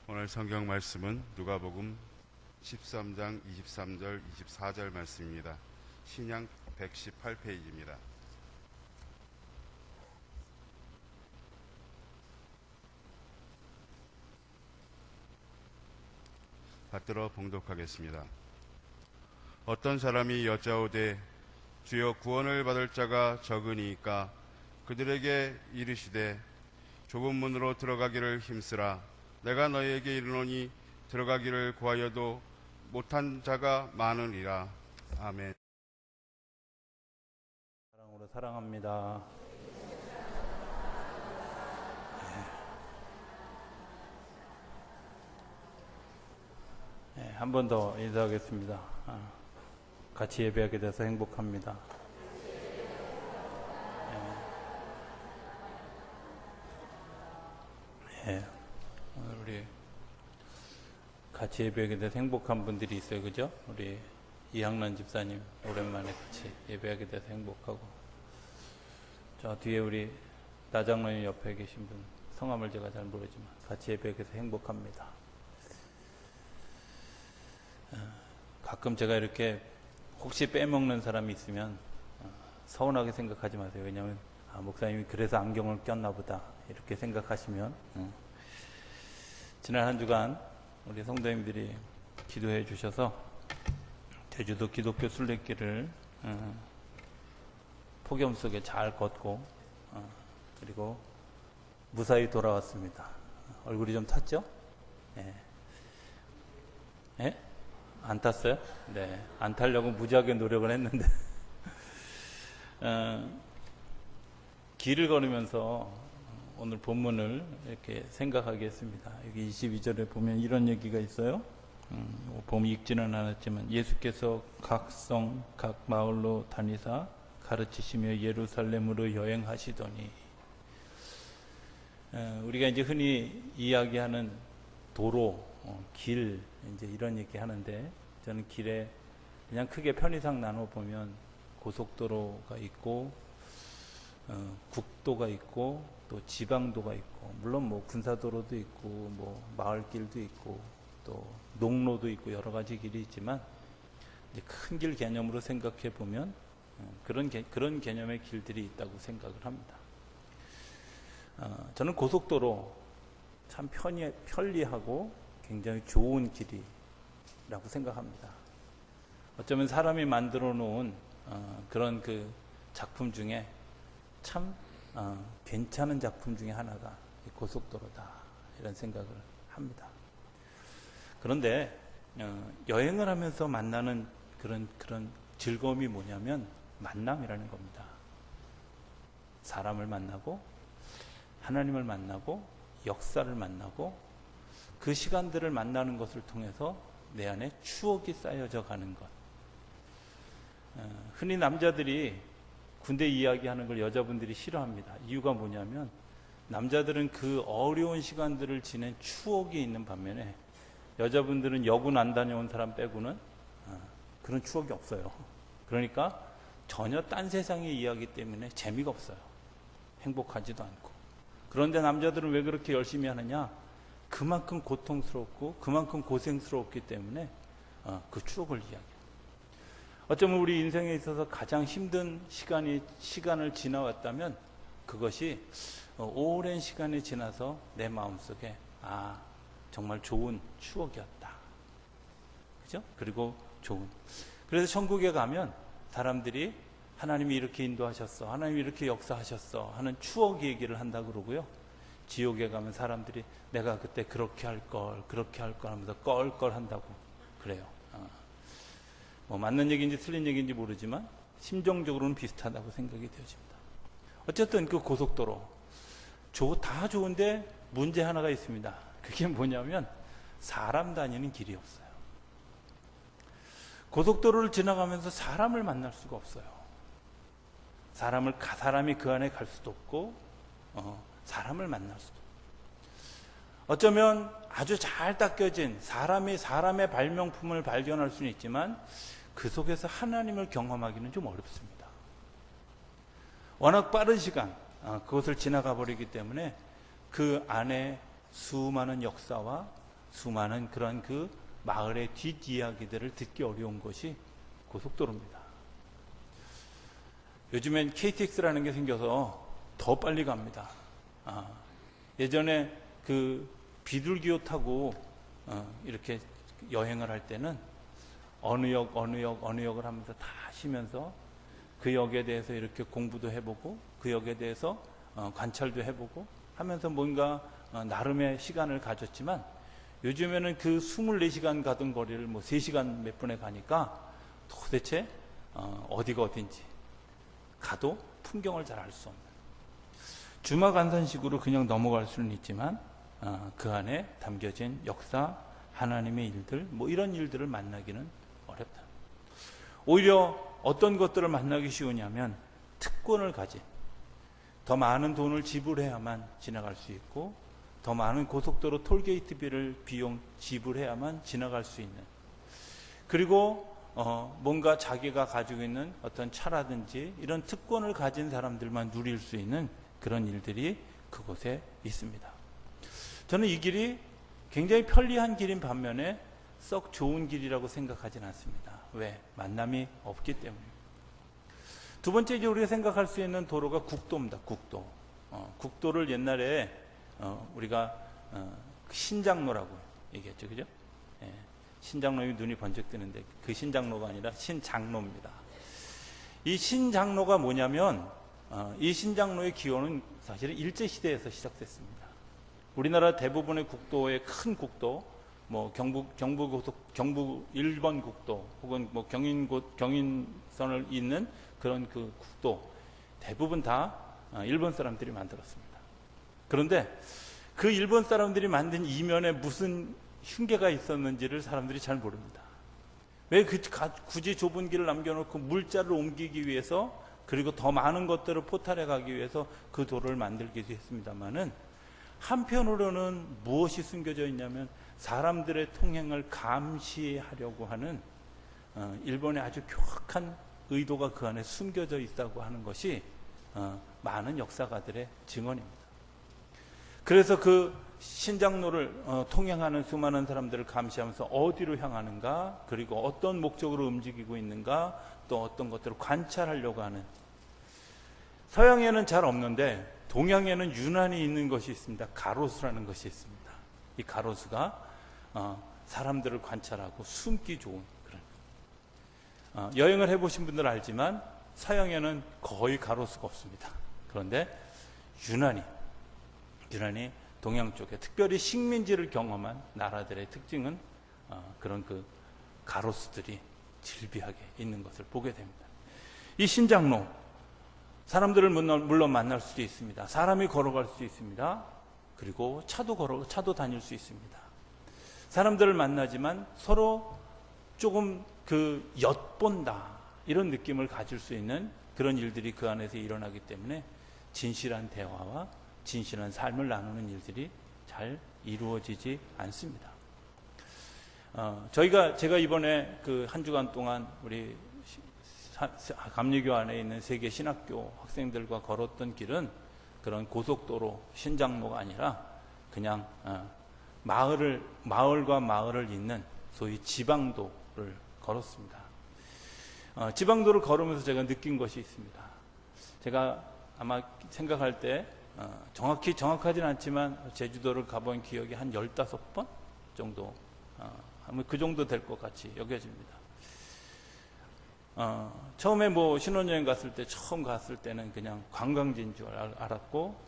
오늘 성경 말씀은 누가복음 13장 23절 24절 말씀입니다. 신약 118페이지입니다. 받들어 봉독하겠습니다. 어떤 사람이 여짜오되 주여 구원을 받을 자가 적으니까 그들에게 이르시되 좁은 문으로 들어가기를 힘쓰라. 내가 너희에게 이르노니 들어가기를 구하여도 못한 자가 많으리라. 아멘. 사랑으로 사랑합니다. 한 번 더 인사하겠습니다. 같이 예배하게 돼서 행복합니다. 오늘 우리 같이 예배하게 돼서 행복한 분들이 있어요. 그죠? 우리 이학란 집사님 오랜만에 같이 예배하게 돼서 행복하고, 저 뒤에 우리 나장로님 옆에 계신 분 성함을 제가 잘 모르지만 같이 예배하게 돼서 행복합니다. 가끔 제가 이렇게 혹시 빼먹는 사람이 있으면 서운하게 생각하지 마세요. 왜냐하면 목사님이 그래서 안경을 꼈나 보다 이렇게 생각하시면, 지난 한 주간 우리 성도님들이 기도해 주셔서 제주도 기독교 순례길을 폭염 속에 잘 걷고 그리고 무사히 돌아왔습니다. 얼굴이 좀 탔죠? 예? 안 탔어요? 네, 안 타려고 무지하게 노력을 했는데 길을 걸으면서 오늘 본문을 이렇게 생각하게 했습니다. 여기 22절에 보면 이런 얘기가 있어요. 봄이 읽지는 않았지만 예수께서 각 성, 각 마을로 다니사 가르치시며 예루살렘으로 여행하시더니, 우리가 이제 흔히 이야기하는 도로, 길, 이제 이런 얘기 하는데, 저는 길에 그냥 크게 편의상 나눠보면 고속도로가 있고, 국도가 있고, 또 지방도가 있고, 물론 뭐 군사도로도 있고, 뭐 마을길도 있고, 또 농로도 있고, 여러 가지 길이 있지만, 이제 큰 길 개념으로 생각해 보면 그런 개념의 길들이 있다고 생각을 합니다. 저는 고속도로 참 편리하고 굉장히 좋은 길이라고 생각합니다. 어쩌면 사람이 만들어 놓은 그런 그 작품 중에 참 괜찮은 작품 중에 하나가 고속도로다, 이런 생각을 합니다. 그런데 여행을 하면서 만나는 그런 즐거움이 뭐냐면 만남이라는 겁니다. 사람을 만나고 하나님을 만나고 역사를 만나고 그 시간들을 만나는 것을 통해서 내 안에 추억이 쌓여져 가는 것. 흔히 남자들이 군대 이야기하는 걸 여자분들이 싫어합니다. 이유가 뭐냐면 남자들은 그 어려운 시간들을 지낸 추억이 있는 반면에 여자분들은 여군 안 다녀온 사람 빼고는 그런 추억이 없어요. 그러니까 전혀 딴 세상의 이야기 때문에 재미가 없어요. 행복하지도 않고. 그런데 남자들은 왜 그렇게 열심히 하느냐? 그만큼 고통스럽고 그만큼 고생스러웠기 때문에 그 추억을 이야기해요. 어쩌면 우리 인생에 있어서 가장 힘든 시간을 지나왔다면 그것이 오랜 시간이 지나서 내 마음속에 정말 좋은 추억이었다. 그죠? 그리고 그래서 천국에 가면 사람들이 하나님이 이렇게 인도하셨어, 하나님이 이렇게 역사하셨어 하는 추억 얘기를 한다 그러고요. 지옥에 가면 사람들이 내가 그때 그렇게 할 걸 하면서 껄껄 한다고 그래요. 뭐 맞는 얘기인지 틀린 얘기인지 모르지만 심정적으로는 비슷하다고 생각이 되어집니다. 어쨌든 그 고속도로 다 좋은데 문제 하나가 있습니다. 그게 뭐냐면 사람 다니는 길이 없어요. 고속도로를 지나가면서 사람을 만날 수가 없어요. 사람이 그 안에 갈 수도 없고 사람을 만날 수도 없고, 어쩌면 아주 잘 닦여진 사람의 발명품을 발견할 수는 있지만 그 속에서 하나님을 경험하기는 좀 어렵습니다. 워낙 빠른 시간 그것을 지나가 버리기 때문에 그 안에 수많은 역사와 수많은 그런 그 마을의 뒷이야기들을 듣기 어려운 것이 고속도로입니다. 요즘엔 KTX라는 게 생겨서 더 빨리 갑니다. 예전에 그 비둘기호 타고 이렇게 여행을 할 때는 어느 역을 하면서 다 쉬면서 그 역에 대해서 이렇게 공부도 해보고 그 역에 대해서 관찰도 해보고 하면서 뭔가 나름의 시간을 가졌지만, 요즘에는 그 24시간 가던 거리를 뭐 3시간 몇 분에 가니까 도대체 어디가 어딘지 가도 풍경을 잘 알 수 없는, 주마간산식으로 그냥 넘어갈 수는 있지만 그 안에 담겨진 역사, 하나님의 일들, 뭐 이런 일들을 만나기는 어렵다. 오히려 어떤 것들을 만나기 쉬우냐면 특권을 가진, 더 많은 돈을 지불해야만 지나갈 수 있고, 더 많은 고속도로 톨게이트비를 비용 지불해야만 지나갈 수 있는, 그리고 뭔가 자기가 가지고 있는 어떤 차라든지 이런 특권을 가진 사람들만 누릴 수 있는 그런 일들이 그곳에 있습니다. 저는 이 길이 굉장히 편리한 길인 반면에 썩 좋은 길이라고 생각하진 않습니다. 왜? 만남이 없기 때문입니다. 두 번째, 이제 우리가 생각할 수 있는 도로가 국도입니다. 국도. 국도를 옛날에 우리가 신장로라고 얘기했죠, 그죠? 예, 신장로에 눈이 번쩍 뜨는데 그 신장로가 아니라 신장로입니다. 이 신장로가 뭐냐면 이 신장로의 기원은 사실은 일제시대에서 시작됐습니다. 우리나라 대부분의 국도의 큰 국도, 뭐 경부 1번 국도 혹은 뭐 경인선을 잇는 그런 그 국도 대부분 다 일본 사람들이 만들었습니다. 그런데 그 일본 사람들이 만든 이면에 무슨 흉계가 있었는지를 사람들이 잘 모릅니다. 왜 굳이 좁은 길을 남겨놓고 물자를 옮기기 위해서, 그리고 더 많은 것들을 포탈해 가기 위해서 그 도로를 만들기도 했습니다만은, 한편으로는 무엇이 숨겨져 있냐면 사람들의 통행을 감시하려고 하는 일본의 아주 교확한 의도가 그 안에 숨겨져 있다고 하는 것이 많은 역사가들의 증언입니다. 그래서 그 신장로를 통행하는 수많은 사람들을 감시하면서 어디로 향하는가, 그리고 어떤 목적으로 움직이고 있는가, 또 어떤 것들을 관찰하려고 하는, 서양에는 잘 없는데 동양에는 유난히 있는 것이 있습니다. 가로수라는 것이 있습니다. 이 가로수가 사람들을 관찰하고 숨기 좋은 그런, 여행을 해보신 분들은 알지만 서양에는 거의 가로수가 없습니다. 그런데 유난히 동양 쪽에, 특별히 식민지를 경험한 나라들의 특징은 그런 그 가로수들이 질비하게 있는 것을 보게 됩니다. 이 신장로, 사람들을 물론 만날 수도 있습니다. 사람이 걸어갈 수 있습니다. 그리고 차도 다닐 수 있습니다. 사람들을 만나지만 서로 조금 그 엿본다, 이런 느낌을 가질 수 있는 그런 일들이 그 안에서 일어나기 때문에 진실한 대화와 진실한 삶을 나누는 일들이 잘 이루어지지 않습니다. 제가 이번에 그 한 주간 동안 우리 감리교 안에 있는 세계 신학교 학생들과 걸었던 길은 그런 고속도로 신장로가 아니라 그냥 마을과 마을을 잇는 소위 지방도를 걸었습니다. 지방도를 걸으면서 제가 느낀 것이 있습니다. 제가 아마 생각할 때 정확하진 않지만 제주도를 가본 기억이 한 15번 정도, 아마 그 정도 될 것 같이 여겨집니다. 처음에 뭐 신혼여행 처음 갔을 때는 그냥 관광지인 줄 알았고,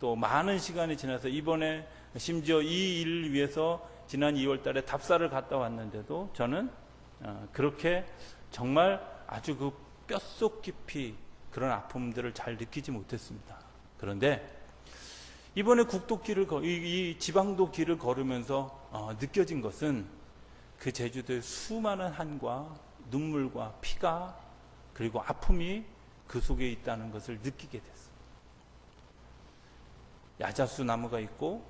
또 많은 시간이 지나서 이번에 심지어 이 일을 위해서 지난 2월 달에 답사를 갔다 왔는데도 저는 그렇게 정말 아주 그 뼛속 깊이 그런 아픔들을 잘 느끼지 못했습니다. 그런데 이번에 이 지방도 길을 걸으면서 느껴진 것은 그 제주도의 수많은 한과 눈물과 피가, 그리고 아픔이 그 속에 있다는 것을 느끼게 됐어요. 야자수 나무가 있고,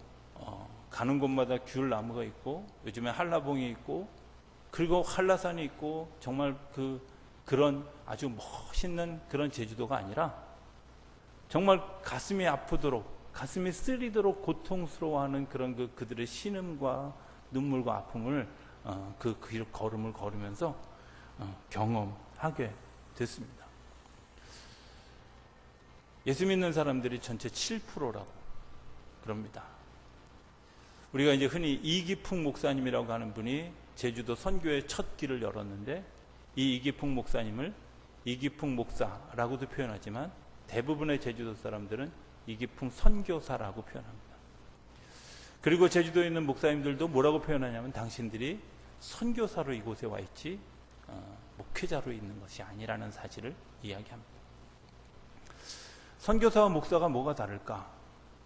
가는 곳마다 귤 나무가 있고, 요즘에 한라봉이 있고, 그리고 한라산이 있고, 정말 그런 아주 멋있는 그런 제주도가 아니라 정말 가슴이 아프도록, 가슴이 쓰리도록 고통스러워하는 그런 그들의 신음과 눈물과 아픔을 그 걸음을 걸으면서 경험하게 됐습니다. 예수 믿는 사람들이 전체 7%라고 그럽니다. 우리가 이제 흔히 이기풍 목사님이라고 하는 분이 제주도 선교의 첫 길을 열었는데, 이 이기풍 목사님을 이기풍 목사라고도 표현하지만 대부분의 제주도 사람들은 이기풍 선교사라고 표현합니다. 그리고 제주도에 있는 목사님들도 뭐라고 표현하냐면 당신들이 선교사로 이곳에 와 있지 목회자로 있는 것이 아니라는 사실을 이야기합니다. 선교사와 목사가 뭐가 다를까?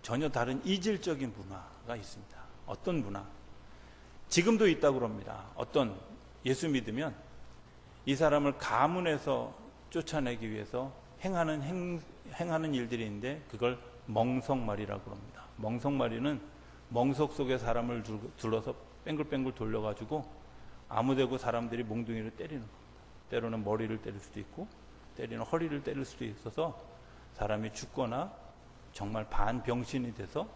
전혀 다른 이질적인 문화가 있습니다. 어떤 문화? 지금도 있다고 그럽니다. 어떤 예수 믿으면 이 사람을 가문에서 쫓아내기 위해서 행하는 일들이 있는데 그걸 멍석말이라고 합니다. 멍석말이는 멍석 속에 사람을 둘러서 뺑글뺑글 돌려가지고 아무데고 사람들이 몽둥이를 때리는 겁니다. 때로는 머리를 때릴 수도 있고 때리는 허리를 때릴 수도 있어서 사람이 죽거나 정말 반병신이 돼서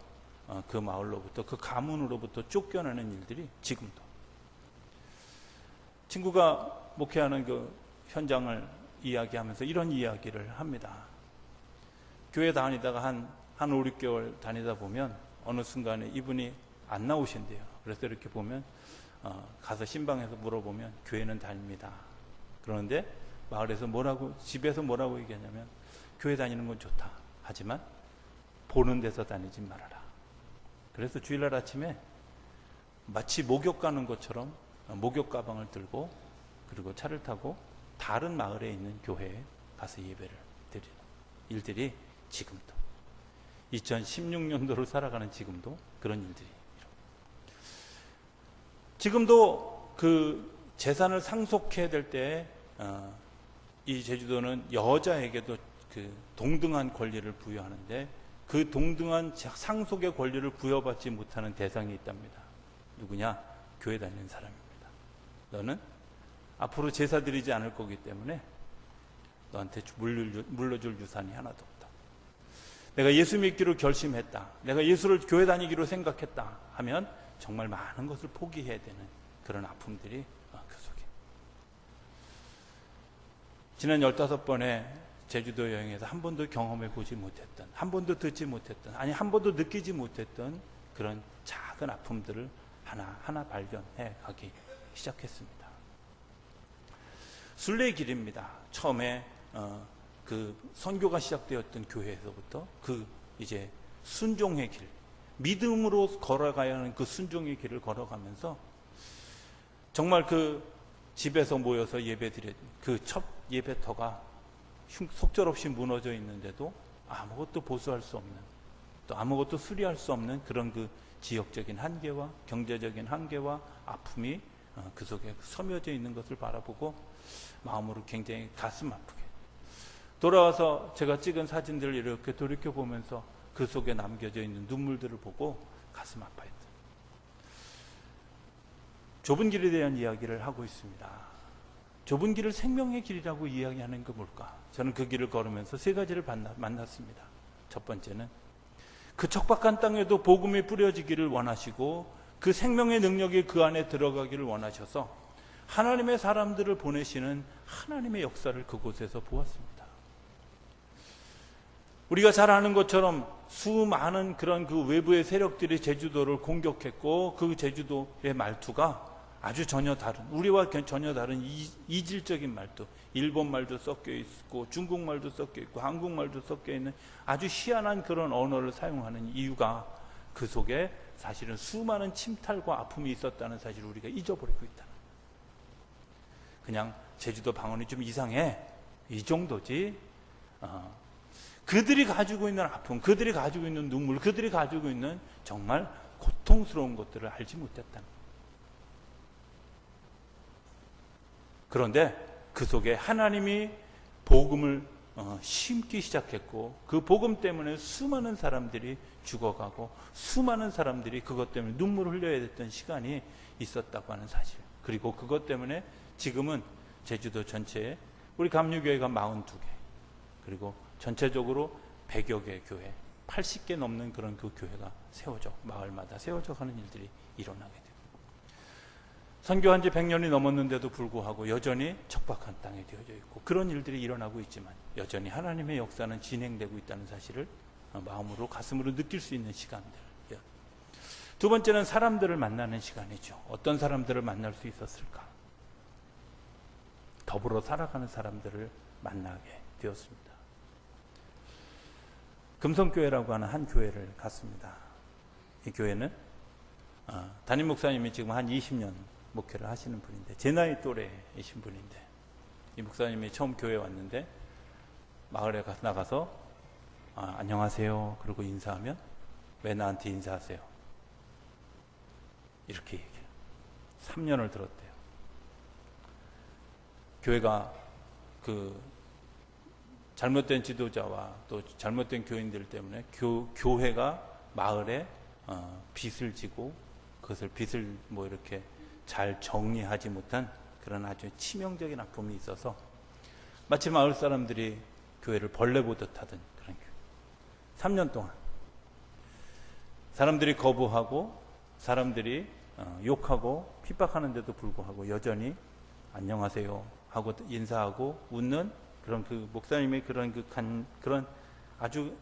그 마을로부터, 그 가문으로부터 쫓겨나는 일들이 지금도. 친구가 목회하는 그 현장을 이야기하면서 이런 이야기를 합니다. 교회 다니다가 한 5, 6개월 다니다 보면 어느 순간에 이분이 안 나오신대요. 그래서 이렇게 보면 가서 신방에서 물어보면 교회는 다닙니다. 그런데 마을에서 집에서 뭐라고 얘기하냐면 교회 다니는 건 좋다. 하지만 보는 데서 다니지 말아라. 그래서 주일날 아침에 마치 목욕 가는 것처럼 목욕 가방을 들고 그리고 차를 타고 다른 마을에 있는 교회에 가서 예배를 드리는 일들이 지금도 2016년도를 살아가는 지금도 그런 일들이 지금도 그 재산을 상속해야 될 때 이 제주도는 여자에게도 그 동등한 권리를 부여하는데 그 동등한 상속의 권리를 부여받지 못하는 대상이 있답니다. 누구냐? 교회 다니는 사람입니다. 너는 앞으로 제사 드리지 않을 거기 때문에 너한테 물려줄 유산이 하나도 없다. 내가 예수 믿기로 결심했다. 내가 예수를 교회 다니기로 생각했다 하면 정말 많은 것을 포기해야 되는 그런 아픔들이 그 속에. 지난 15번의 제주도 여행에서 한 번도 경험해 보지 못했던, 한 번도 듣지 못했던, 아니 한 번도 느끼지 못했던 그런 작은 아픔들을 하나하나 발견해 가기 시작했습니다. 순례의 길입니다. 처음에 그 선교가 시작되었던 교회에서부터 그 이제 순종의 길, 믿음으로 걸어가야 하는 그 순종의 길을 걸어가면서 정말 그 집에서 모여서 예배드린 그 첫 예배터가 속절없이 무너져 있는데도 아무것도 보수할 수 없는, 또 아무것도 수리할 수 없는 그런 그 지역적인 한계와 경제적인 한계와 아픔이 그 속에 서며져 있는 것을 바라보고 마음으로 굉장히 가슴 아프게 돌아와서 제가 찍은 사진들을 이렇게 돌이켜보면서 그 속에 남겨져 있는 눈물들을 보고 가슴 아파했다. 좁은 길에 대한 이야기를 하고 있습니다. 좁은 길을 생명의 길이라고 이야기하는 게 뭘까? 저는 그 길을 걸으면서 세 가지를 만났습니다. 첫 번째는 그 척박한 땅에도 복음이 뿌려지기를 원하시고 그 생명의 능력이 그 안에 들어가기를 원하셔서 하나님의 사람들을 보내시는 하나님의 역사를 그곳에서 보았습니다. 우리가 잘 아는 것처럼 수많은 그런 그 외부의 세력들이 제주도를 공격했고 그 제주도의 말투가 아주 전혀 다른, 우리와 전혀 다른 이질적인 말투, 일본 말도 섞여 있고 중국 말도 섞여 있고 한국 말도 섞여 있는 아주 희한한 그런 언어를 사용하는 이유가 그 속에 사실은 수많은 침탈과 아픔이 있었다는 사실을 우리가 잊어버리고 있다는, 그냥 제주도 방언이 좀 이상해 이 정도지 그들이 가지고 있는 아픔, 그들이 가지고 있는 눈물, 그들이 가지고 있는 정말 고통스러운 것들을 알지 못했다는. 그런데 그 속에 하나님이 복음을 심기 시작했고 그 복음 때문에 수많은 사람들이 죽어가고 수많은 사람들이 그것 때문에 눈물을 흘려야 됐던 시간이 있었다고 하는 사실, 그리고 그것 때문에 지금은 제주도 전체에 우리 감리교회가 42개, 그리고 전체적으로 100여 개의 교회, 80개 넘는 그런 그 교회가 세워져, 마을마다 세워져 가는 일들이 일어나게 됩니다. 선교한 지 100년이 넘었는데도 불구하고 여전히 척박한 땅에 되어져 있고 그런 일들이 일어나고 있지만 여전히 하나님의 역사는 진행되고 있다는 사실을 마음으로 가슴으로 느낄 수 있는 시간들. 두 번째는 사람들을 만나는 시간이죠. 어떤 사람들을 만날 수 있었을까? 더불어 살아가는 사람들을 만나게 되었습니다. 금성교회라고 하는 한 교회를 갔습니다. 이 교회는 담임 목사님이 지금 한 20년 목회를 하시는 분인데 제 나이 또래이신 분인데 이 목사님이 처음 교회에 왔는데 마을에 나가서 안녕하세요 그러고 인사하면 왜 나한테 인사하세요? 이렇게 얘기해요. 3년을 들었대요. 교회가 그 잘못된 지도자와 또 잘못된 교인들 때문에 교회가 마을에 빚을 지고 그것을 빚을 뭐 이렇게 잘 정리하지 못한 그런 아주 치명적인 아픔이 있어서 마치 마을 사람들이 교회를 벌레 보듯 하던 그런 교회. 3년 동안 사람들이 거부하고 사람들이 욕하고 핍박하는데도 불구하고 여전히 안녕하세요 하고 인사하고 웃는 그런 그 목사님의 그런 아주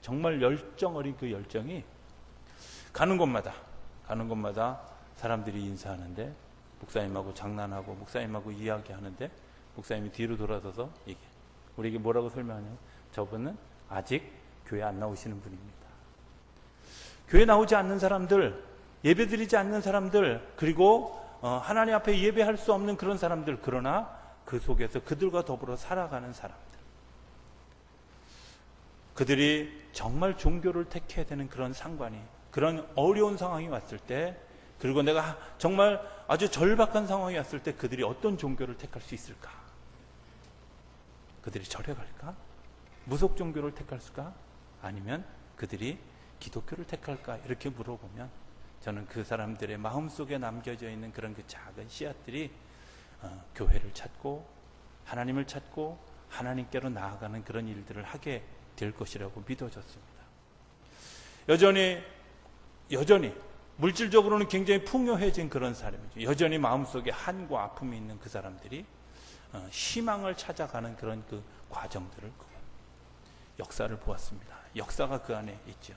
정말 열정 어린 그 열정이 가는 곳마다 사람들이 인사하는데 목사님하고 장난하고 목사님하고 이야기하는데 목사님이 뒤로 돌아서서 이게 우리에게 뭐라고 설명하냐면 저분은 아직 교회 안 나오시는 분입니다. 교회 나오지 않는 사람들, 예배드리지 않는 사람들, 그리고 하나님 앞에 예배할 수 없는 그런 사람들, 그러나 그 속에서 그들과 더불어 살아가는 사람들, 그들이 정말 종교를 택해야 되는 그런 상관이, 그런 어려운 상황이 왔을 때, 그리고 내가 정말 아주 절박한 상황이 왔을 때 그들이 어떤 종교를 택할 수 있을까? 그들이 절에 갈까? 무속 종교를 택할까? 아니면 그들이 기독교를 택할까? 이렇게 물어보면 저는 그 사람들의 마음속에 남겨져 있는 그런 그 작은 씨앗들이 교회를 찾고 하나님을 찾고 하나님께로 나아가는 그런 일들을 하게 될 것이라고 믿어졌습니다. 여전히 물질적으로는 굉장히 풍요해진 그런 사람이죠. 여전히 마음속에 한과 아픔이 있는 그 사람들이 희망을 찾아가는 그런 그 과정들을 역사를 보았습니다. 역사가 그 안에 있죠.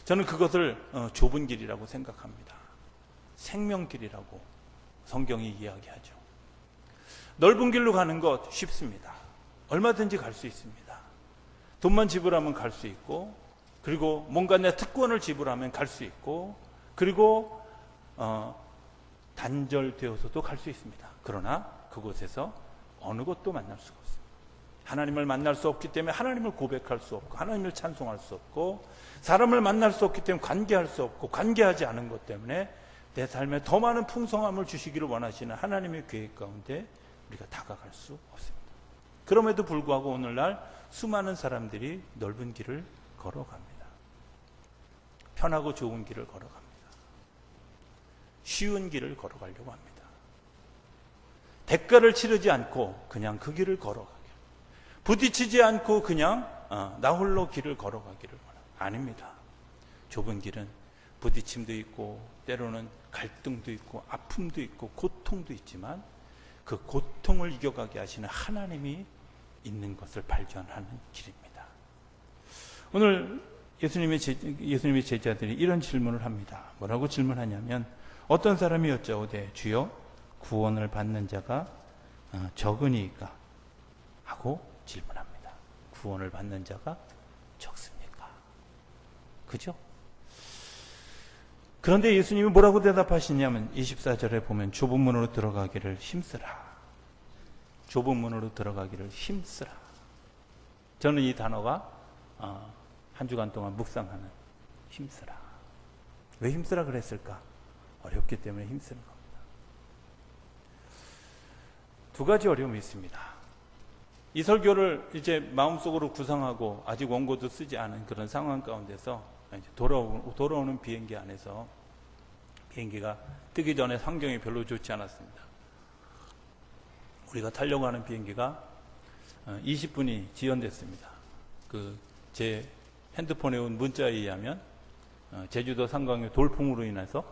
저는 그것을 좁은 길이라고 생각합니다. 생명길이라고 성경이 이야기하죠. 넓은 길로 가는 것 쉽습니다. 얼마든지 갈 수 있습니다. 돈만 지불하면 갈 수 있고, 그리고 뭔가 내 특권을 지불하면 갈 수 있고, 그리고 단절되어서도 갈 수 있습니다. 그러나 그곳에서 어느 것도 만날 수가 없습니다. 하나님을 만날 수 없기 때문에 하나님을 고백할 수 없고 하나님을 찬송할 수 없고, 사람을 만날 수 없기 때문에 관계할 수 없고, 관계하지 않은 것 때문에 내 삶에 더 많은 풍성함을 주시기를 원하시는 하나님의 계획 가운데 우리가 다가갈 수 없습니다. 그럼에도 불구하고 오늘날 수많은 사람들이 넓은 길을 걸어갑니다. 편하고 좋은 길을 걸어갑니다. 쉬운 길을 걸어가려고 합니다. 대가를 치르지 않고 그냥 그 길을 걸어가게, 부딪히지 않고 그냥 나 홀로 길을 걸어가기를 원합니다. 아닙니다. 좁은 길은 부딪힘도 있고 때로는 갈등도 있고 아픔도 있고 고통도 있지만 그 고통을 이겨가게 하시는 하나님이 있는 것을 발견하는 길입니다. 오늘 예수님의 제자들이 이런 질문을 합니다. 뭐라고 질문하냐면, 어떤 사람이 여짜오되 주여 구원을 받는 자가 적으니까 하고 질문합니다. 구원을 받는 자가 적습니까? 그죠? 그런데 예수님이 뭐라고 대답하시냐면 24절에 보면 좁은 문으로 들어가기를 힘쓰라. 좁은 문으로 들어가기를 힘쓰라. 저는 이 단어가 한 주간 동안 묵상하는 힘쓰라. 왜 힘쓰라 그랬을까? 어렵기 때문에 힘쓰는 겁니다. 두 가지 어려움이 있습니다. 이 설교를 이제 마음속으로 구상하고 아직 원고도 쓰지 않은 그런 상황 가운데서 돌아오는 비행기 안에서 비행기가 뜨기 전에 환경이 별로 좋지 않았습니다. 우리가 타려고 하는 비행기가 20분이 지연됐습니다. 제 핸드폰에 온 문자에 의하면 제주도 상강의 돌풍으로 인해서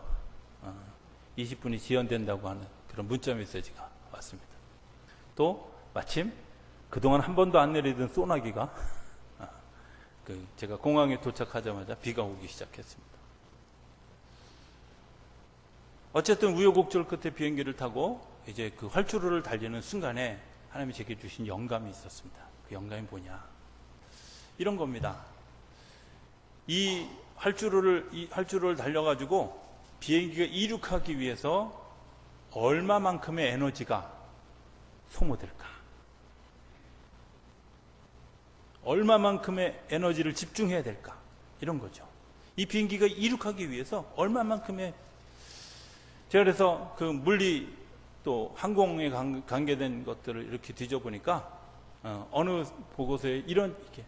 20분이 지연된다고 하는 그런 문자 메시지가 왔습니다. 또 마침 그동안 한 번도 안 내리던 소나기가 제가 공항에 도착하자마자 비가 오기 시작했습니다. 어쨌든 우여곡절 끝에 비행기를 타고 이제 그 활주로를 달리는 순간에 하나님이 제게 주신 영감이 있었습니다. 그 영감이 뭐냐? 이런 겁니다. 이 활주로를 달려가지고 비행기가 이륙하기 위해서 얼마만큼의 에너지가 소모될까? 얼마만큼의 에너지를 집중해야 될까? 이런 거죠. 이 비행기가 이륙하기 위해서 얼마만큼의, 제가 그래서 그 물리 또 항공에 관계된 것들을 이렇게 뒤져보니까 어느 보고서에 이렇게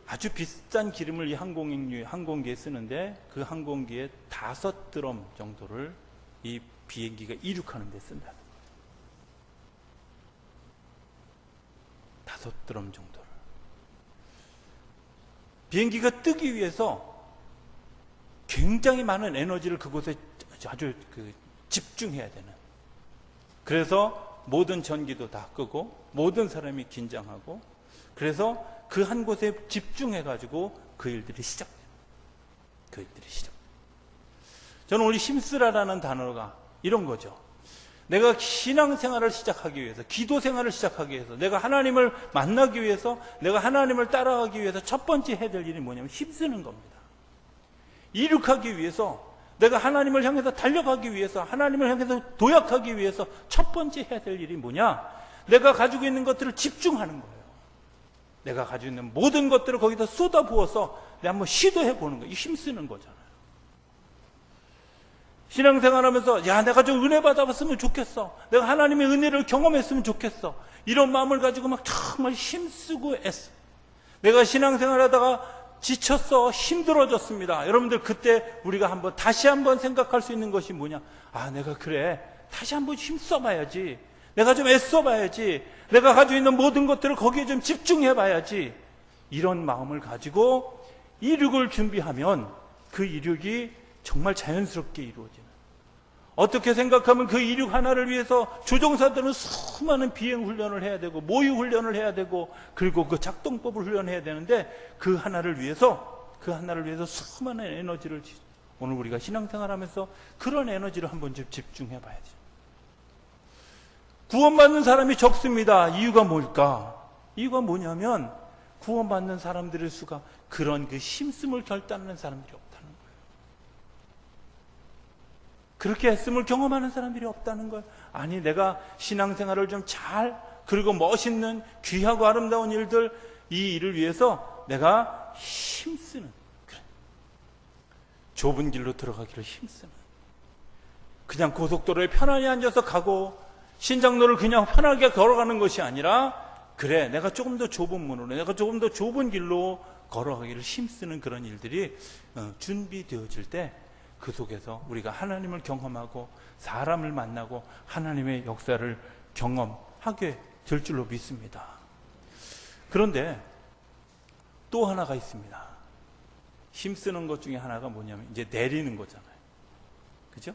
아주 비싼 기름을 이 항공기에 쓰는데 그 항공기에 5드럼 정도를 이 비행기가 이륙하는 데 쓴다는 거예요. 5드럼 정도를. 비행기가 뜨기 위해서 굉장히 많은 에너지를 그곳에 아주 집중해야 되는. 그래서 모든 전기도 다 끄고 모든 사람이 긴장하고, 그래서 그 한 곳에 집중해가지고 그 일들이 시작돼요. 그 일들이 시작. 저는 오늘 힘쓰라라는 단어가 이런 거죠. 내가 신앙생활을 시작하기 위해서, 기도생활을 시작하기 위해서, 내가 하나님을 만나기 위해서, 내가 하나님을 따라가기 위해서 첫 번째 해야 될 일이 뭐냐면 힘쓰는 겁니다. 이륙하기 위해서, 내가 하나님을 향해서 달려가기 위해서, 하나님을 향해서 도약하기 위해서 첫 번째 해야 될 일이 뭐냐? 내가 가지고 있는 것들을 집중하는 거예요. 내가 가지고 있는 모든 것들을 거기다 쏟아부어서 내가 한번 시도해 보는 거예요. 힘쓰는 거잖아요. 신앙생활하면서 내가 좀 은혜 받아봤으면 좋겠어. 내가 하나님의 은혜를 경험했으면 좋겠어. 이런 마음을 가지고 막 정말 힘쓰고 애써. 내가 신앙생활하다가 지쳤어. 힘들어졌습니다. 여러분들 그때 우리가 다시 한번 생각할 수 있는 것이 뭐냐? 내가 그래. 다시 한번 힘써봐야지. 내가 좀 애써봐야지. 내가 가지고 있는 모든 것들을 거기에 좀 집중해봐야지. 이런 마음을 가지고 이륙을 준비하면 그 이륙이 정말 자연스럽게 이루어지는. 어떻게 생각하면 그 이륙 하나를 위해서 조종사들은 수많은 비행 훈련을 해야 되고 모의 훈련을 해야 되고 그리고 그 작동법을 훈련해야 되는데 그 하나를 위해서 수많은 에너지를, 오늘 우리가 신앙생활하면서 그런 에너지를 한번 좀 집중해봐야지. 구원받는 사람이 적습니다. 이유가 뭘까? 이유가 뭐냐면 구원받는 사람들의 수가 그런 그 힘씀을 결단하는 사람들이 없다는 거예요. 그렇게 애씀을 경험하는 사람들이 없다는 거예요. 아니, 내가 신앙생활을 좀 그리고 멋있는 귀하고 아름다운 일들, 이 일을 위해서 내가 힘쓰는, 그런 좁은 길로 들어가기를 힘쓰는, 그냥 고속도로에 편안히 앉아서 가고 신장로를 그냥 편하게 걸어가는 것이 아니라, 그래, 내가 조금 더 좁은 문으로, 내가 조금 더 좁은 길로 걸어가기를 힘쓰는 그런 일들이 준비되어질 때 그 속에서 우리가 하나님을 경험하고 사람을 만나고 하나님의 역사를 경험하게 될 줄로 믿습니다. 그런데 또 하나가 있습니다. 힘쓰는 것 중에 하나가 뭐냐면 이제 내리는 거잖아요. 그죠?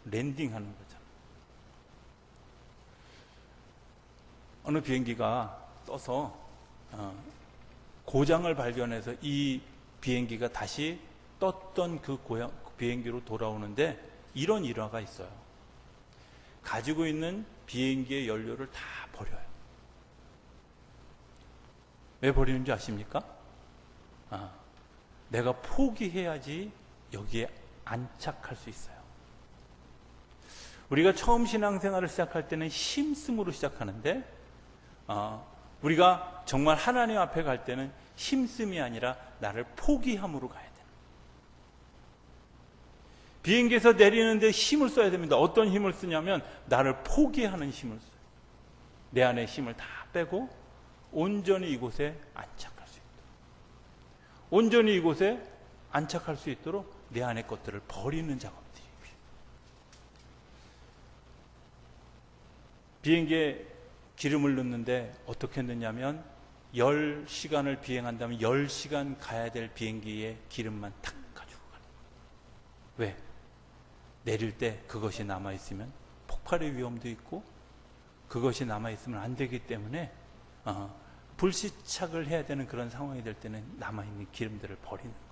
랜딩하는 거잖아요. 어느 비행기가 떠서 고장을 발견해서 이 비행기가 다시 떴던 그 비행기로 돌아오는데 이런 일화가 있어요. 가지고 있는 비행기의 연료를 다 버려요. 왜 버리는지 아십니까? 내가 포기해야지 여기에 안착할 수 있어요. 우리가 처음 신앙생활을 시작할 때는 힘씀으로 시작하는데 우리가 정말 하나님 앞에 갈 때는 힘씀이 아니라 나를 포기함으로 가야 돼요. 비행기에서 내리는데 힘을 써야 됩니다. 어떤 힘을 쓰냐면 나를 포기하는 힘을 써요. 내 안에 힘을 다 빼고 온전히 이곳에 안착할 수 있도록, 온전히 이곳에 안착할 수 있도록 내 안의 것들을 버리는 작업들이. 비행기에 기름을 넣는데 어떻게 넣냐면 10시간을 비행한다면 10시간 가야 될 비행기에 기름만 탁 가지고 가는 거예요. 왜? 내릴 때 그것이 남아있으면 폭발의 위험도 있고 그것이 남아있으면 안 되기 때문에 불시착을 해야 되는 그런 상황이 될 때는 남아있는 기름들을 버리는 거예요.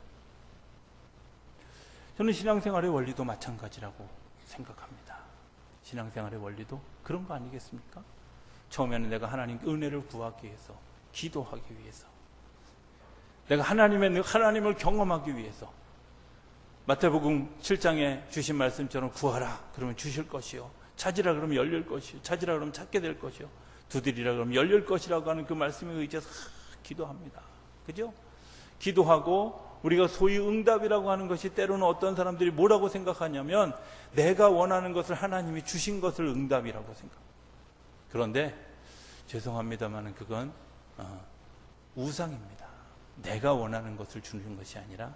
저는 신앙생활의 원리도 마찬가지라고 생각합니다. 신앙생활의 원리도 그런 거 아니겠습니까? 처음에는 내가 하나님 은혜를 구하기 위해서, 기도하기 위해서, 내가 하나님을 경험하기 위해서, 마태복음 7장에 주신 말씀처럼 구하라 그러면 주실 것이요, 찾으라 그러면 열릴 것이요, 찾으라 그러면 찾게 될 것이요, 두드리라 그러면 열릴 것이라고 하는 그 말씀에 의지해서 기도합니다. 그죠? 기도하고 우리가 소위 응답이라고 하는 것이 때로는 어떤 사람들이 뭐라고 생각하냐면 내가 원하는 것을 하나님이 주신 것을 응답이라고 생각합니다. 그런데 죄송합니다만 그건 우상입니다. 내가 원하는 것을 주는 것이 아니라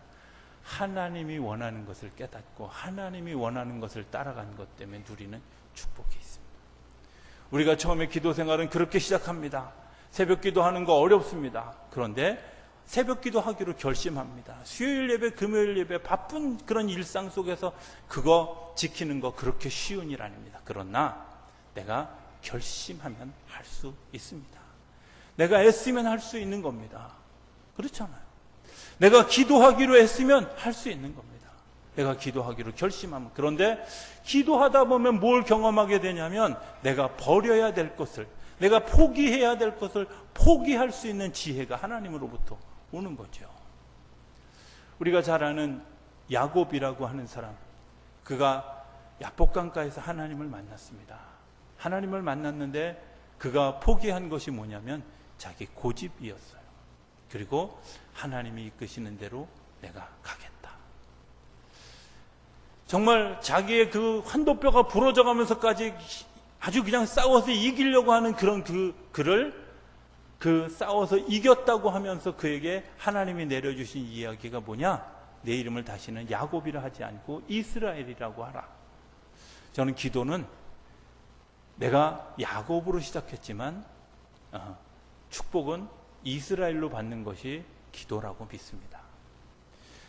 하나님이 원하는 것을 깨닫고 하나님이 원하는 것을 따라간 것 때문에 누리는 축복이 있습니다. 우리가 처음에 기도 생활은 그렇게 시작합니다. 새벽 기도하는 거 어렵습니다. 그런데 새벽 기도하기로 결심합니다. 수요일 예배, 금요일 예배 바쁜 그런 일상 속에서 그거 지키는 거 그렇게 쉬운 일 아닙니다. 그러나 내가 결심하면 할 수 있습니다. 내가 애쓰면 할 수 있는 겁니다. 그렇잖아요. 내가 기도하기로 애쓰면 할 수 있는 겁니다. 내가 기도하기로 결심하면. 그런데 기도하다 보면 뭘 경험하게 되냐면 내가 버려야 될 것을, 내가 포기해야 될 것을 포기할 수 있는 지혜가 하나님으로부터 오는 거죠. 우리가 잘 아는 야곱이라고 하는 사람, 그가 야복강가에서 하나님을 만났습니다. 하나님을 만났는데 그가 포기한 것이 뭐냐면 자기 고집이었어요. 그리고 하나님이 이끄시는 대로 내가 가겠다. 정말 자기의 그 환도뼈가 부러져 가면서까지 아주 그냥 싸워서 이기려고 하는 그런 그를 싸워서 이겼다고 하면서 그에게 하나님이 내려주신 이야기가 뭐냐? 내 이름을 다시는 야곱이라 하지 않고 이스라엘이라고 하라. 저는 기도는 내가 야곱으로 시작했지만 축복은 이스라엘로 받는 것이 기도라고 믿습니다.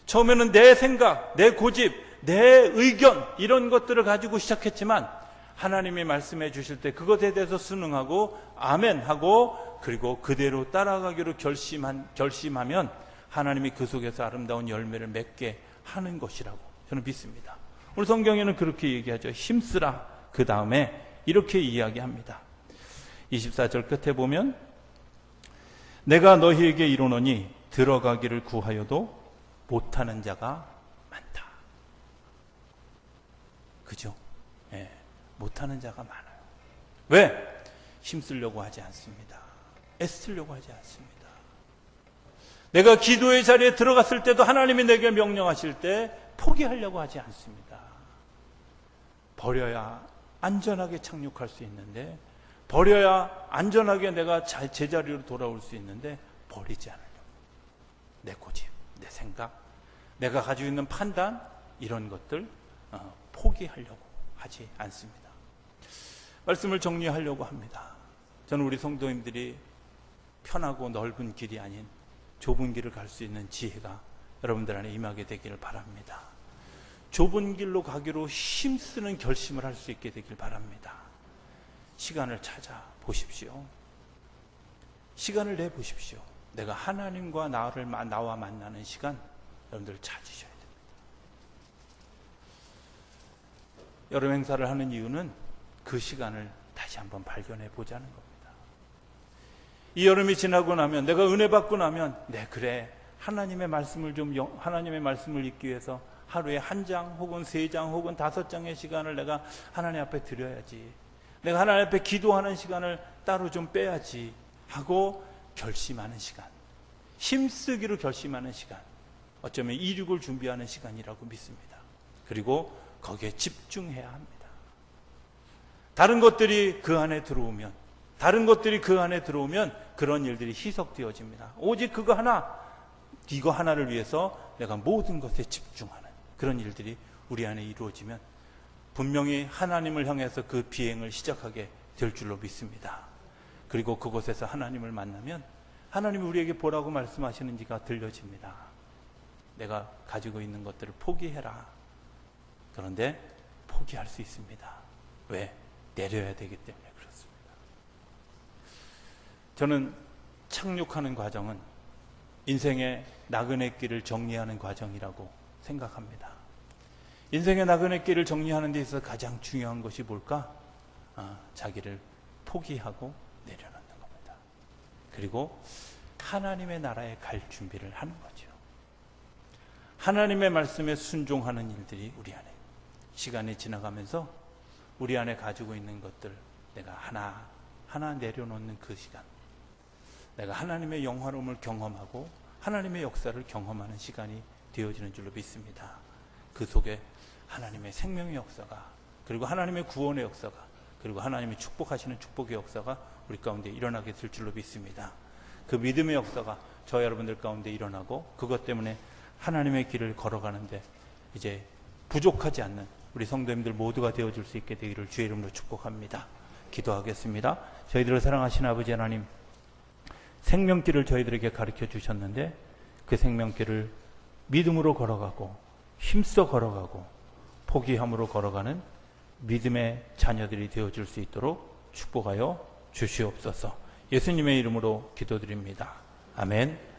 처음에는 내 생각, 내 고집, 내 의견 이런 것들을 가지고 시작했지만 하나님이 말씀해 주실 때 그것에 대해서 순응하고 아멘하고 그리고 그대로 따라가기로 결심하면 하나님이 그 속에서 아름다운 열매를 맺게 하는 것이라고 저는 믿습니다. 오늘 성경에는 그렇게 얘기하죠. 힘쓰라. 그 다음에 이렇게 이야기합니다. 24절 끝에 보면 내가 너희에게 이르노니 들어가기를 구하여도 못하는 자가 많다. 그죠? 예, 못하는 자가 많아요. 왜? 힘쓰려고 하지 않습니다. 애쓰려고 하지 않습니다. 내가 기도의 자리에 들어갔을 때도 하나님이 내게 명령하실 때 포기하려고 하지 않습니다. 버려야 안전하게 착륙할 수 있는데, 버려야 안전하게 내가 제자리로 돌아올 수 있는데 버리지 않으려고. 내 고집, 내 생각, 내가 가지고 있는 판단 이런 것들 포기하려고 하지 않습니다. 말씀을 정리하려고 합니다. 저는 우리 성도님들이 편하고 넓은 길이 아닌 좁은 길을 갈 수 있는 지혜가 여러분들 안에 임하게 되기를 바랍니다. 좁은 길로 가기로 힘쓰는 결심을 할 수 있게 되길 바랍니다. 시간을 찾아보십시오. 시간을 내보십시오. 내가 하나님과 나와 만나는 시간 여러분들 찾으셔야 됩니다. 여름 행사를 하는 이유는 그 시간을 다시 한번 발견해 보자는 겁니다. 이 여름이 지나고 나면, 내가 은혜 받고 나면, 네, 그래. 하나님의 말씀을 읽기 위해서 하루에 1장 혹은 3장 혹은 5장의 시간을 내가 하나님 앞에 드려야지. 내가 하나님 앞에 기도하는 시간을 따로 좀 빼야지 하고 결심하는 시간. 힘쓰기로 결심하는 시간. 어쩌면 이륙을 준비하는 시간이라고 믿습니다. 그리고 거기에 집중해야 합니다. 다른 것들이 그 안에 들어오면 그런 일들이 희석되어집니다. 오직 이거 하나를 위해서 내가 모든 것에 집중하는 그런 일들이 우리 안에 이루어지면 분명히 하나님을 향해서 그 비행을 시작하게 될 줄로 믿습니다. 그리고 그곳에서 하나님을 만나면 하나님이 우리에게 뭐라고 말씀하시는지가 들려집니다. 내가 가지고 있는 것들을 포기해라. 그런데 포기할 수 있습니다. 왜? 내려야 되기 때문에 그렇습니다. 저는 착륙하는 과정은 인생의 나그네 길을 정리하는 과정이라고 생각합니다. 인생의 나그네 길을 정리하는 데 있어서 가장 중요한 것이 뭘까? 자기를 포기하고 내려놓는 겁니다. 그리고 하나님의 나라에 갈 준비를 하는 거죠. 하나님의 말씀에 순종하는 일들이 우리 안에 시간이 지나가면서 우리 안에 가지고 있는 것들 내가 하나 내려놓는 그 시간, 내가 하나님의 영화로움을 경험하고 하나님의 역사를 경험하는 시간이 되어지는 줄로 믿습니다. 그 속에 하나님의 생명의 역사가, 그리고 하나님의 구원의 역사가, 그리고 하나님의 축복하시는 축복의 역사가 우리 가운데 일어나게 될 줄로 믿습니다. 그 믿음의 역사가 저 여러분들 가운데 일어나고, 그것 때문에 하나님의 길을 걸어가는데 이제 부족하지 않는 우리 성도님들 모두가 되어줄 수 있게 되기를 주의 이름으로 축복합니다. 기도하겠습니다. 저희들을 사랑하시는 아버지 하나님, 생명길을 저희들에게 가르쳐 주셨는데 그 생명길을 믿음으로 걸어가고 힘써 걸어가고 포기함으로 걸어가는 믿음의 자녀들이 되어줄 수 있도록 축복하여 주시옵소서. 예수님의 이름으로 기도드립니다. 아멘.